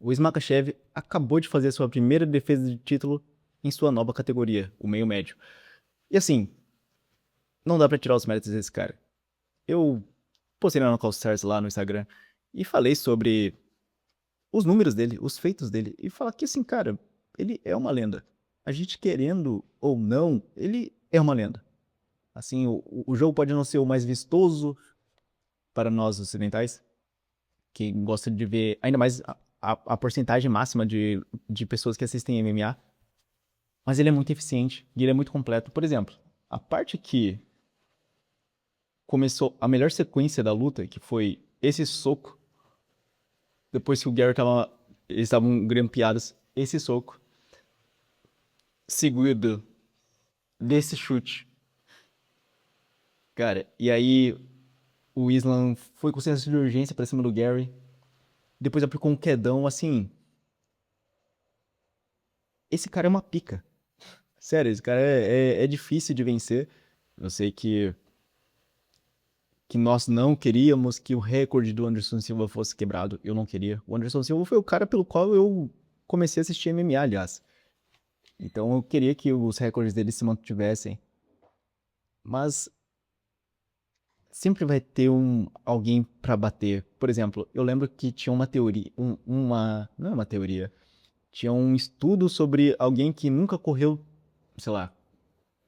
O Smakhachev acabou de fazer sua primeira defesa de título em sua nova categoria, o meio médio. E assim, não dá pra tirar os méritos desse cara. Eu postei na Knockout Stars lá no Instagram e falei sobre os números dele, os feitos dele, e falar que assim, cara, ele é uma lenda. A gente querendo ou não, ele é uma lenda. Assim, o jogo pode não ser o mais vistoso para nós ocidentais, que gostam de ver ainda mais a porcentagem máxima de pessoas que assistem MMA, mas ele é muito eficiente e ele é muito completo. Por exemplo, a parte que começou a melhor sequência da luta, que foi esse soco, depois que o Gary tava. Eles estavam grampeados, esse soco, seguido desse chute. Cara, e aí o Islam foi com senso de urgência pra cima do Gary. Depois aplicou um quedão, assim. Esse cara é uma pica. Sério, esse cara é difícil de vencer. Eu sei que nós não queríamos que o recorde do Anderson Silva fosse quebrado. Eu não queria. O Anderson Silva foi o cara pelo qual eu comecei a assistir MMA, aliás. Então eu queria que os recordes dele se mantivessem. Mas sempre vai ter alguém pra bater. Por exemplo, eu lembro que tinha uma teoria, não é uma teoria, tinha um estudo sobre alguém que nunca correu, sei lá,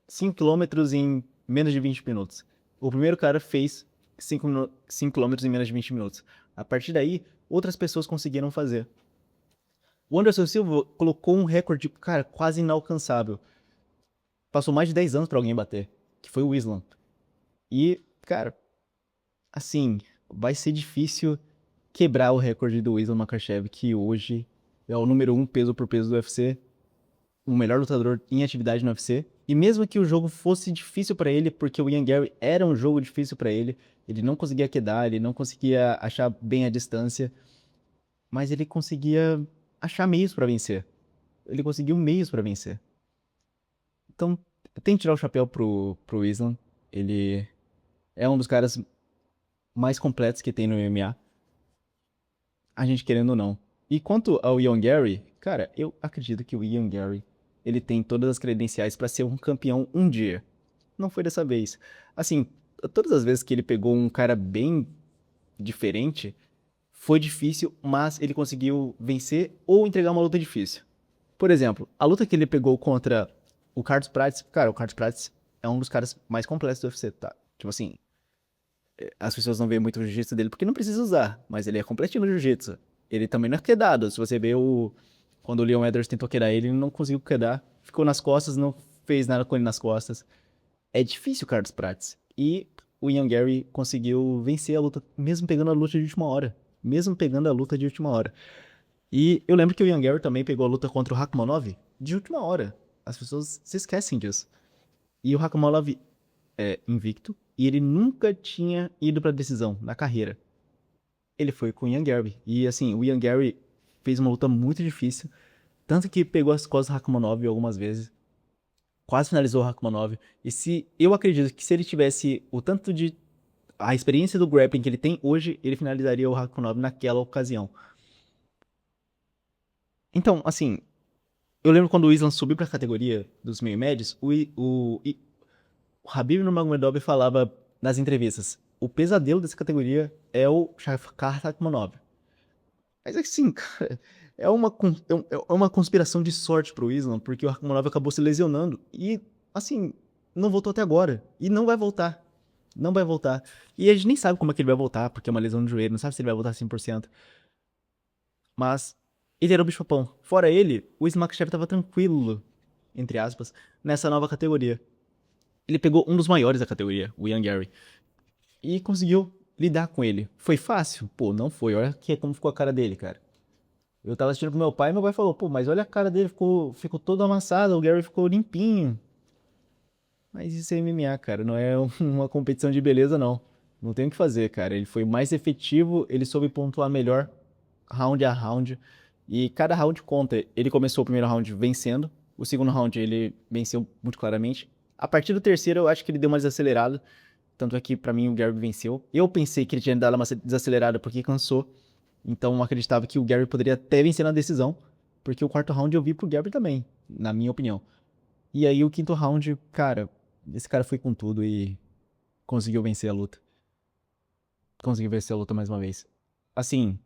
5 quilômetros em menos de 20 minutos. O primeiro cara fez 5 quilômetros em menos de 20 minutos. A partir daí, outras pessoas conseguiram fazer. O Anderson Silva colocou um recorde, cara, quase inalcançável. Passou mais de 10 anos pra alguém bater, que foi o Islam. E, cara, assim, vai ser difícil quebrar o recorde do Islam Makhachev, que hoje é o número um peso por peso do UFC, o melhor lutador em atividade no UFC. E mesmo que o jogo fosse difícil pra ele, porque o Ian Gary era um jogo difícil pra ele não conseguia quedar, ele não conseguia achar bem a distância, mas ele conseguia achar meios pra vencer. Ele conseguiu meios pra vencer. Então, tem que tirar o chapéu pro Islam. Ele é um dos caras mais completos que tem no MMA, a gente querendo ou não. E quanto ao Ian Gary, cara, eu acredito que o Ian Gary, ele tem todas as credenciais pra ser um campeão um dia. Não foi dessa vez. Assim, todas as vezes que ele pegou um cara bem diferente, foi difícil, mas ele conseguiu vencer ou entregar uma luta difícil. Por exemplo, a luta que ele pegou contra o Carlos Prates, cara, o Carlos Prates é um dos caras mais completos do UFC, tá? Tipo assim, as pessoas não veem muito o jiu-jitsu dele porque não precisa usar, mas ele é completinho no jiu-jitsu. Ele também não é quedado. Se você vê quando o Leon Edwards tentou quedar ele não conseguiu quedar. Ficou nas costas, não fez nada com ele nas costas. É difícil o Carlos Prates. E o Ian Gary conseguiu vencer a luta, mesmo pegando a luta de última hora. Mesmo pegando a luta de última hora. E eu lembro que o Ian Gary também pegou a luta contra o Rakhmonov de última hora. As pessoas se esquecem disso. E o Rakhmonov é invicto e ele nunca tinha ido pra decisão na carreira. Ele foi com o Ian Gary. E assim, o Ian Gary fez uma luta muito difícil. Tanto que pegou as costas do Rakhmonov algumas vezes. Quase finalizou o Rakhmonov. E se eu acredito que se ele tivesse o tanto de a experiência do grappling que ele tem hoje, ele finalizaria o Rakhmonov naquela ocasião. Então, assim, eu lembro quando o Islam subiu pra categoria dos meio médios, o Khabib Nurmagomedov falava nas entrevistas, o pesadelo dessa categoria é o Shakhtar Rakhmonov. Mas assim, cara, é uma conspiração de sorte pro Islam, porque o Rakhmonov acabou se lesionando e, assim, não voltou até agora. E não vai voltar. Não vai voltar. E a gente nem sabe como é que ele vai voltar, porque é uma lesão no joelho, não sabe se ele vai voltar 100%. Mas ele era o bicho-papão. Fora ele, o Smakhachev tava tranquilo, entre aspas, nessa nova categoria. Ele pegou um dos maiores da categoria, o Ian Gary, e conseguiu lidar com ele. Foi fácil? Pô, não foi. Olha como ficou a cara dele, cara. Eu tava assistindo com meu pai e meu pai falou, pô, mas olha a cara dele, ficou todo amassado, o Gary ficou limpinho. Mas isso é MMA, cara, não é uma competição de beleza, não. Não tem o que fazer, cara. Ele foi mais efetivo, ele soube pontuar melhor, round a round. E cada round conta. Ele começou o primeiro round vencendo, o segundo round ele venceu muito claramente. A partir do terceiro eu acho que ele deu uma desacelerada, tanto é que pra mim o Gary venceu. Eu pensei que ele tinha dado uma desacelerada porque cansou, Então eu acreditava que o Gary poderia até vencer na decisão, porque o quarto round eu vi pro Gary também, na minha opinião. E aí o quinto round, cara, esse cara foi com tudo e conseguiu vencer a luta. Conseguiu vencer a luta mais uma vez. Assim,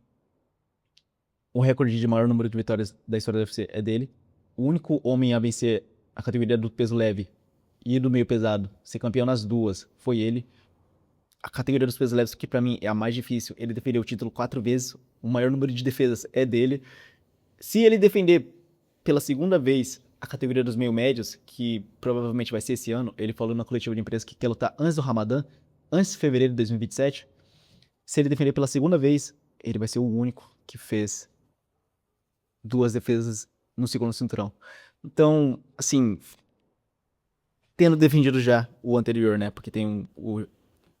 o recorde de maior número de vitórias da história do UFC é dele. O único homem a vencer a categoria do peso leve e do meio pesado, ser campeão nas duas, foi ele. A categoria dos pesos leves, que pra mim é a mais difícil, ele defendeu o título 4 vezes, o maior número de defesas é dele. Se ele defender pela segunda vez a categoria dos meio médios, que provavelmente vai ser esse ano, ele falou na coletiva de imprensa que quer lutar antes do Ramadã, antes de fevereiro de 2027. Se ele defender pela segunda vez, ele vai ser o único que fez duas defesas no segundo cinturão. Então, assim, tendo defendido já o anterior, né? Porque tem o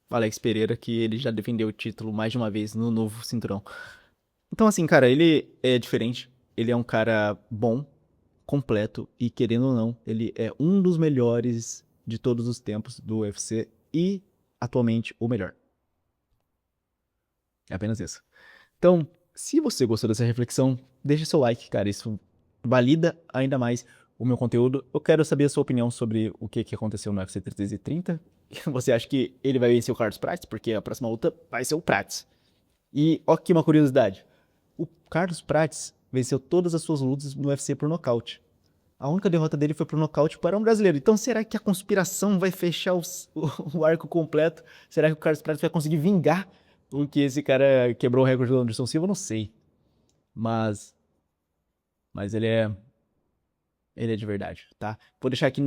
Alex Pereira que ele já defendeu o título mais de uma vez no novo cinturão. Então, assim, cara, ele é diferente. Ele é um cara bom, completo e, querendo ou não, ele é um dos melhores de todos os tempos do UFC e, atualmente, o melhor. É apenas isso. Então, se você gostou dessa reflexão, deixe seu like, cara. Isso valida ainda mais o meu conteúdo. Eu quero saber a sua opinião sobre o que aconteceu no UFC 330. Você acha que ele vai vencer o Carlos Prates? Porque a próxima luta vai ser o Prates. E, ó, aqui uma curiosidade. O Carlos Prates venceu todas as suas lutas no UFC por nocaute. A única derrota dele foi por nocaute para um brasileiro. Então, será que a conspiração vai fechar o arco completo? Será que o Carlos Prates vai conseguir vingar o que esse cara quebrou o recorde do Anderson Silva? Eu não sei. Mas ele é de verdade, tá? Vou deixar aqui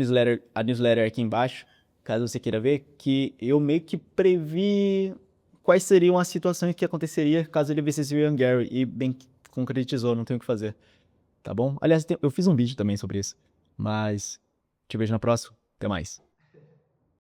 a newsletter aqui embaixo, caso você queira ver, que eu meio que previ quais seriam as situações que aconteceria caso ele vencesse o Ian Gary e bem concretizou, não tenho o que fazer, tá bom? Aliás, eu fiz um vídeo também sobre isso, mas te vejo na próxima, até mais.